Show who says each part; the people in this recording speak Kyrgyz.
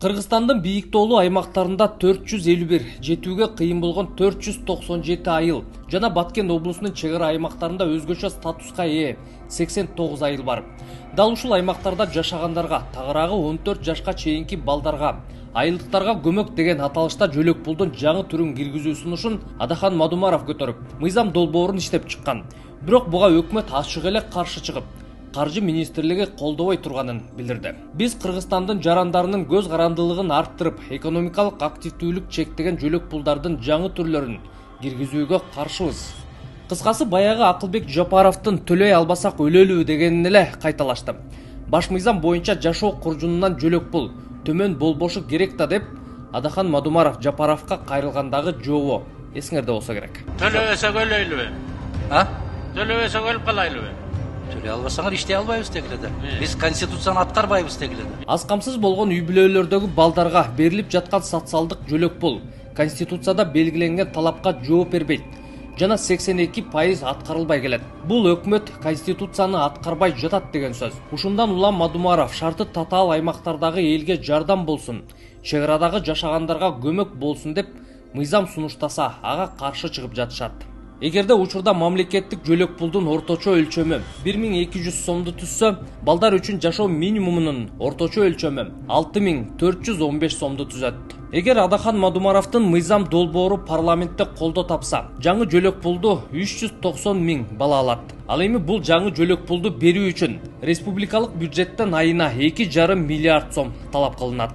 Speaker 1: Кыргызстандын бийик тоолуу аймактарында 451, жетүүгө кыйын болгон 497 айыл жана Баткен облусунун чек ара аймактарында өзгөчө статуска ээ 89 айыл бар. Дал ушул аймактарда жашагандарга, тагыраагы 14 жашка чейинки балдарга, айылдыктарга көмөк деген аталышта жөлөк пулдун жаңы түрүн киргизүү сунушун Адахан Мадумаров көтөрүп, мыйзам долбоорун иштеп чыккан. Бирок буга өкмөт ачык эле каршы чыгып, Каржы министрлиги колдобой турганын билдирди. Биз Кыргызстандын жарандарынын көз карандылыгын арттырып, экономикалык активдүүлүк чектеген жөлөк пулдардын жаңы түрлөрүн киргизүүгө каршыбыз. Кыскасы баягы Акылбек Жапаровдун төлөй албасак өлөлүү дегенин эле кайталашты. Баш мыйзам боюнча жашоо куржунунан жөлөк пул төмөн болбошу керек да деп Адахан Мадумаров Жапаровго кайрылгандагы жообу эсиңерде болсо керек.
Speaker 2: Төлөбөсөк өлөйлүбү? Төлөбөсөк өлүп калайлыбы?
Speaker 3: Төлөй албасаңар иштей албайбыз дегиле. Биз конституцияны аткарбайбыз дегиле.
Speaker 1: Аз камсыз болгон үй бүлөлөрдөгү балдарга берилип жаткан социалдык жөлөк пул конституцияда белгиленген талапка жооп бербейт жана 82% аткарылбай келет. Бул өкмөт конституцияны аткарбай жатат деген сөз. Ушундан улам Мадумаров шарты татаал аймактардагы элге жардам болсун, чек арадагы жашагандарга көмөк болсун деп мыйзам сунуштаса, ага каршы чыгып жатышат. Эгерде учурда мамлекеттик жөлөк пулдун орточо өлчөмү 1200 сомду түзсө, балдар үчүн жашоо минимумунун орточо өлчөмү 6415 сомду түзөт. Эгер Адахан Мадумаровдун мыйзам долбоору парламентте колдоо тапса, жаңы жөлөк пулду 390 000 бала алат. Ал эми бул жаңы жөлөк пулду берүү үчүн республикалык бюджеттен айына 2,5 миллиард сом талап кылынат.